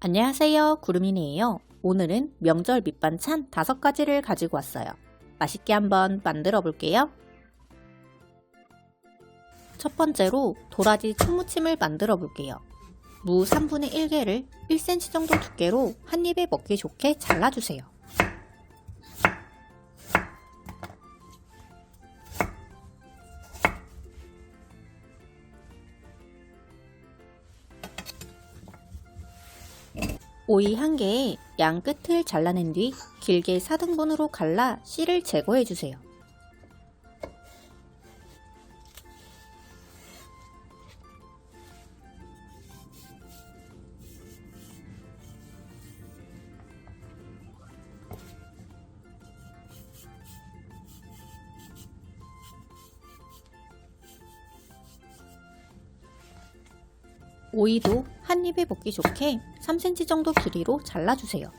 안녕하세요, 구름이네요. 오늘은 명절 밑반찬 5가지를 가지고 왔어요. 맛있게 한번 만들어 볼게요. 첫 번째로 도라지 초무침을 만들어 볼게요. 무 3분의 1개를 1cm 정도 두께로 한 입에 먹기 좋게 잘라주세요. 오이 1개에 양 끝을 잘라낸 뒤 길게 4등분으로 갈라 씨를 제거해주세요. 오이도 한 입에 먹기 좋게 3cm 정도 길이로 잘라주세요.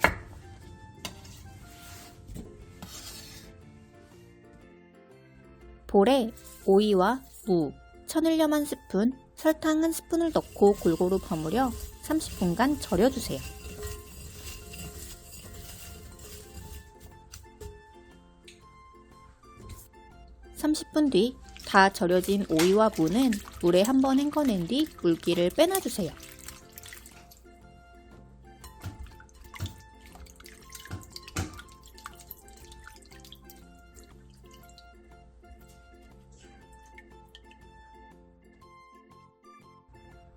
볼에 오이와 무, 천일염 1스푼, 설탕 1스푼을 넣고 골고루 버무려 30분간 절여주세요. (30분) 뒤 다 절여진 오이와 무는 물에 한번 헹궈낸 뒤 물기를 빼놔주세요.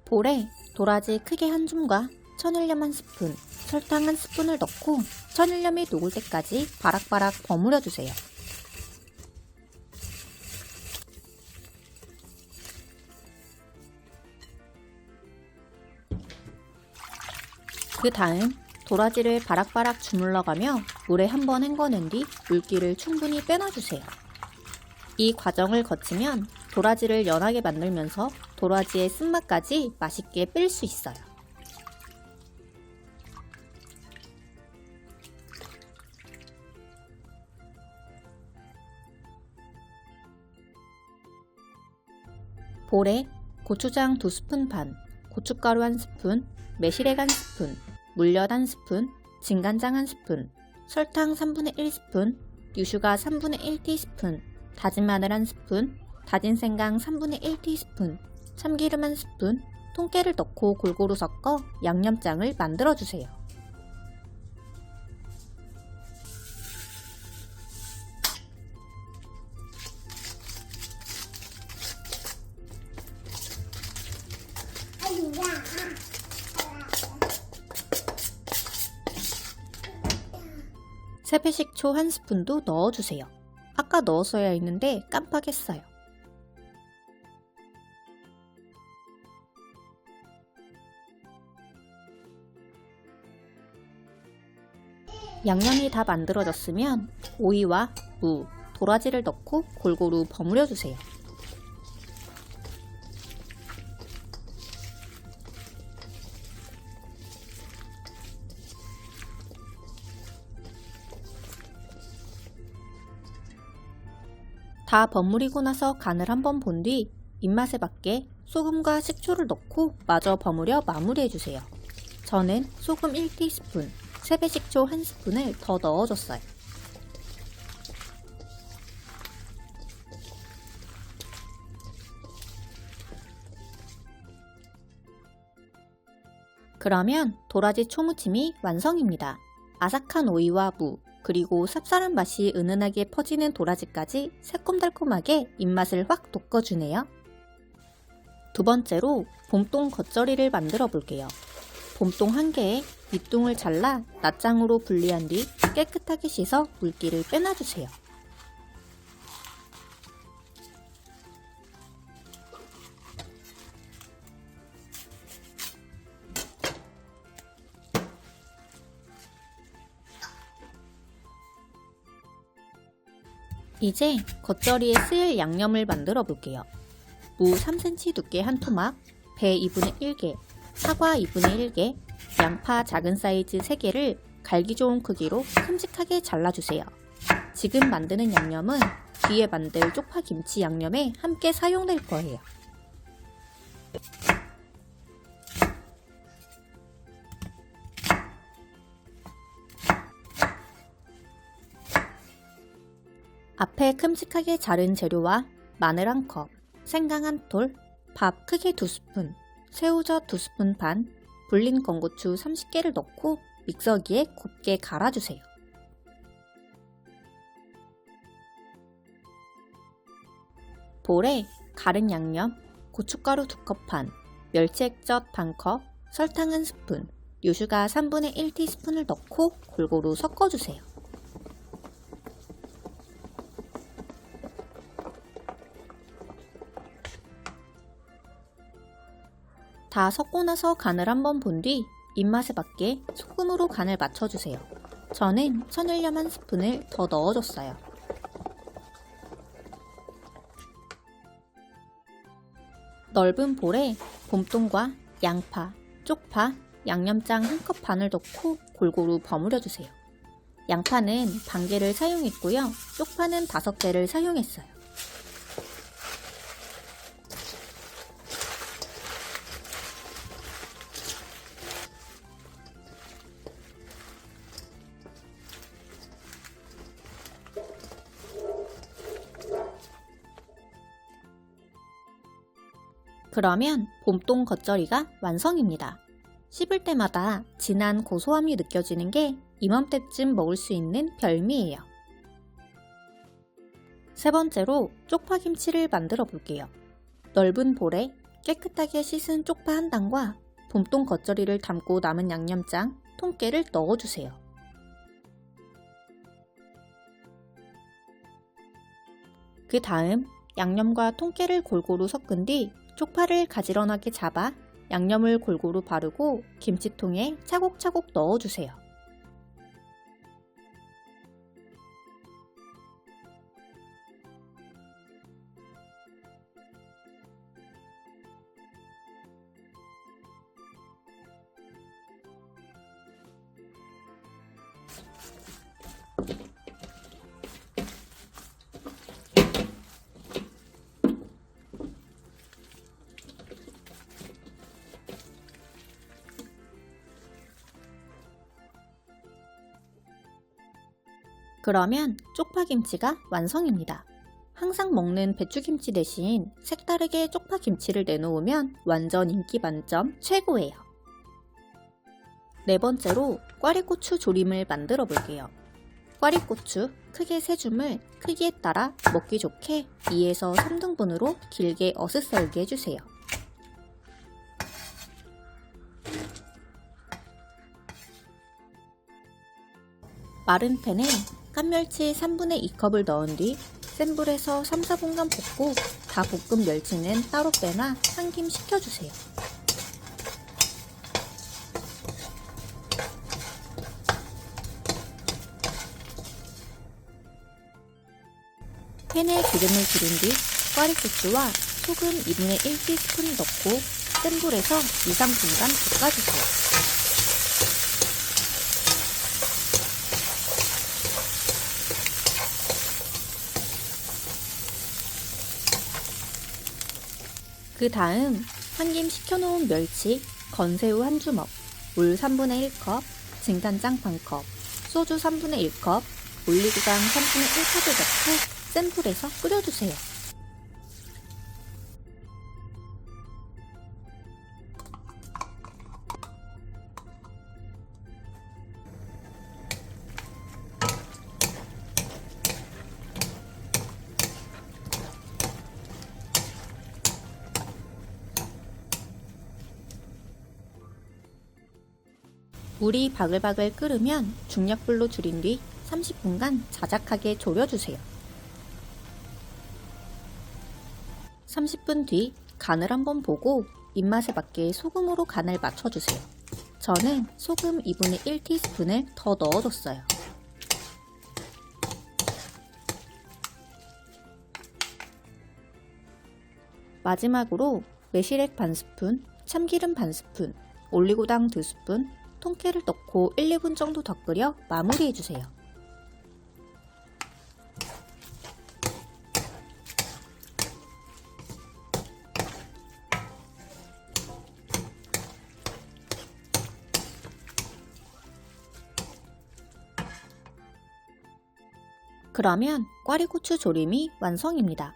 볼에 도라지 크게 한 줌과 천일염 1스푼, 설탕 1스푼을 넣고 천일염이 녹을 때까지 바락바락 버무려주세요. 그 다음 도라지를 바락바락 주물러가며 물에 한번 헹궈낸 뒤 물기를 충분히 빼놔주세요. 이 과정을 거치면 도라지를 연하게 만들면서 도라지의 쓴맛까지 맛있게 뺄 수 있어요. 볼에 고추장 2스푼 반, 고춧가루 1스푼, 매실액 1스푼, 물엿 1스푼, 진간장 1스푼, 설탕 3분의 1스푼, 유슈가 3분의 1티스푼, 다진 마늘 1스푼, 다진 생강 3분의 1티스푼, 참기름 1스푼, 통깨를 넣고 골고루 섞어 양념장을 만들어주세요. 세배식초 1스푼도 넣어주세요. 아까 넣었어야 했는데 깜빡했어요. 양념이 다 만들어졌으면 오이와 무, 도라지를 넣고 골고루 버무려주세요. 다 버무리고 나서 간을 한번 본 뒤 입맛에 맞게 소금과 식초를 넣고 마저 버무려 마무리해주세요. 저는 소금 1티스푼, 세배식초 1스푼을 더 넣어줬어요. 그러면 도라지 초무침이 완성입니다. 아삭한 오이와 무, 그리고 쌉쌀한 맛이 은은하게 퍼지는 도라지까지 새콤달콤하게 입맛을 확 돋궈주네요. 두 번째로 봄동 겉절이를 만들어 볼게요. 봄동 1개에 밑둥을 잘라 낱장으로 분리한 뒤 깨끗하게 씻어 물기를 빼놔주세요. 이제 겉절이에 쓸 양념을 만들어 볼게요. 무 3cm 두께 한 토막, 배 2분의 1개, 사과 2분의 1개, 양파 작은 사이즈 3개를 갈기 좋은 크기로 큼직하게 잘라주세요. 지금 만드는 양념은 뒤에 만들 쪽파김치 양념에 함께 사용될 거예요. 앞에 큼직하게 자른 재료와 마늘 1컵, 생강 1톨, 밥 크게 2스푼, 새우젓 2스푼 반, 불린 건고추 30개를 넣고 믹서기에 곱게 갈아주세요. 볼에 갈은 양념, 고춧가루 2컵 반, 멸치 액젓 반컵, 설탕 1스푼, 요슈가 3분의 1티스푼을 넣고 골고루 섞어주세요. 다 섞고 나서 간을 한번 본 뒤 입맛에 맞게 소금으로 간을 맞춰주세요. 저는 천일염 1스푼을 더 넣어줬어요. 넓은 볼에 봄동과 양파, 쪽파, 양념장 1컵 반을 넣고 골고루 버무려주세요. 양파는 반개를 사용했고요. 쪽파는 5개를 사용했어요. 그러면 봄동 겉절이가 완성입니다. 씹을 때마다 진한 고소함이 느껴지는 게 이맘때쯤 먹을 수 있는 별미예요. 세 번째로 쪽파김치를 만들어 볼게요. 넓은 볼에 깨끗하게 씻은 쪽파 한 단과 봄동 겉절이를 담고 남은 양념장, 통깨를 넣어주세요. 그 다음 양념과 통깨를 골고루 섞은 뒤 쪽파를 가지런하게 잡아 양념을 골고루 바르고 김치통에 차곡차곡 넣어주세요. 그러면 쪽파김치가 완성입니다. 항상 먹는 배추김치 대신 색다르게 쪽파김치를 내놓으면 완전 인기 만점 최고예요. 네 번째로 꽈리고추 조림을 만들어 볼게요. 꽈리고추 크게 3줌을 크기에 따라 먹기 좋게 2에서 3등분으로 길게 어슷썰게 해주세요. 마른 팬에 깐멸치 3분의 2컵을 넣은 뒤 센 불에서 3, 4분간 볶고 다 볶은 멸치는 따로 빼놔 한 김 식혀주세요. 팬에 기름을 두른 뒤 꽈리고추와 소금 2분의 1티스푼을 넣고 센 불에서 2, 3분간 볶아주세요. 그 다음 한 김 식혀놓은 멸치, 건새우 1주먹, 물 3분의 1컵, 진간장 반컵, 소주 3분의 1컵, 올리고당 3분의 1컵을 넣고 센 불에서 끓여주세요. 물이 바글바글 끓으면 중약불로 줄인 뒤 30분간 자작하게 졸여주세요. 30분 뒤 간을 한번 보고 입맛에 맞게 소금으로 간을 맞춰주세요. 저는 소금 2분의 1티스푼을 더 넣어줬어요. 마지막으로 매실액 반스푼, 참기름 반스푼, 올리고당 2스푼, 통깨를 넣고 1, 2분 정도 더 끓여 마무리해주세요. 그러면 꽈리고추 조림이 완성입니다.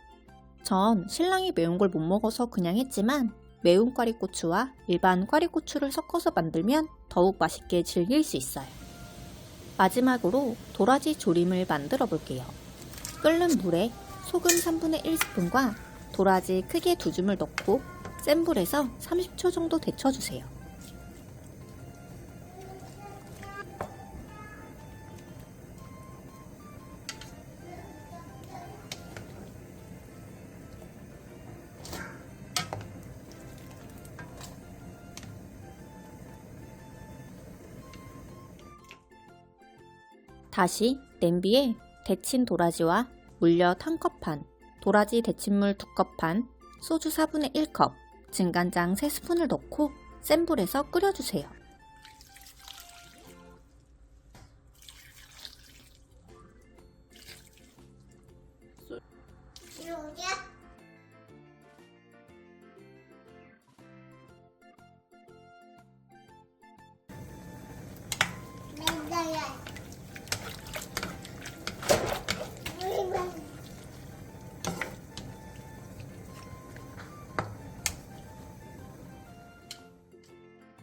전 신랑이 매운 걸 못 먹어서 그냥 했지만 매운 꽈리고추와 일반 꽈리고추를 섞어서 만들면 더욱 맛있게 즐길 수 있어요. 마지막으로 도라지 조림을 만들어 볼게요. 끓는 물에 소금 3분의 1스푼과 도라지 크게 2줌을 넣고 센 불에서 30초 정도 데쳐주세요. 다시 냄비에 데친 도라지와 물엿 1컵 반, 도라지 데친물 2컵 반, 소주 4분의 1컵, 진간장 3스푼을 넣고 센 불에서 끓여주세요.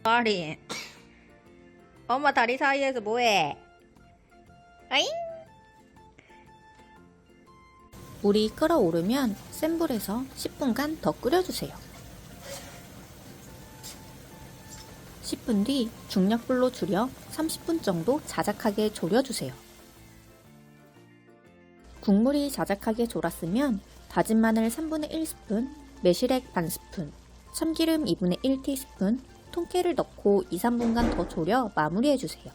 다리 엄마 다리 사이에서 뭐해? 아잉? 물이 끓어오르면 센 불에서 10분간 더 끓여주세요. 10분 뒤 중약불로 줄여 30분 정도 자작하게 졸여주세요. 국물이 자작하게 졸았으면 다진 마늘 3분의 1스푼, 매실액 반 스푼, 참기름 2분의 1티스푼, 통깨를 넣고 2-3분간 더 졸여 마무리해주세요.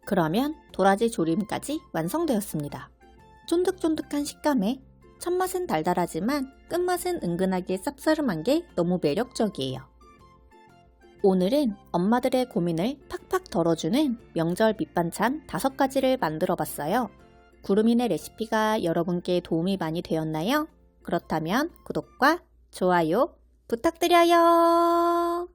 그러면 도라지 조림까지 완성되었습니다. 쫀득쫀득한 식감에 첫맛은 달달하지만 끝맛은 은근하게 쌉싸름한 게 너무 매력적이에요. 오늘은 엄마들의 고민을 팍팍 덜어주는 명절 밑반찬 5가지를 만들어 봤어요. 구름이네 레시피가 여러분께 도움이 많이 되었나요? 그렇다면 구독과 좋아요 부탁드려요.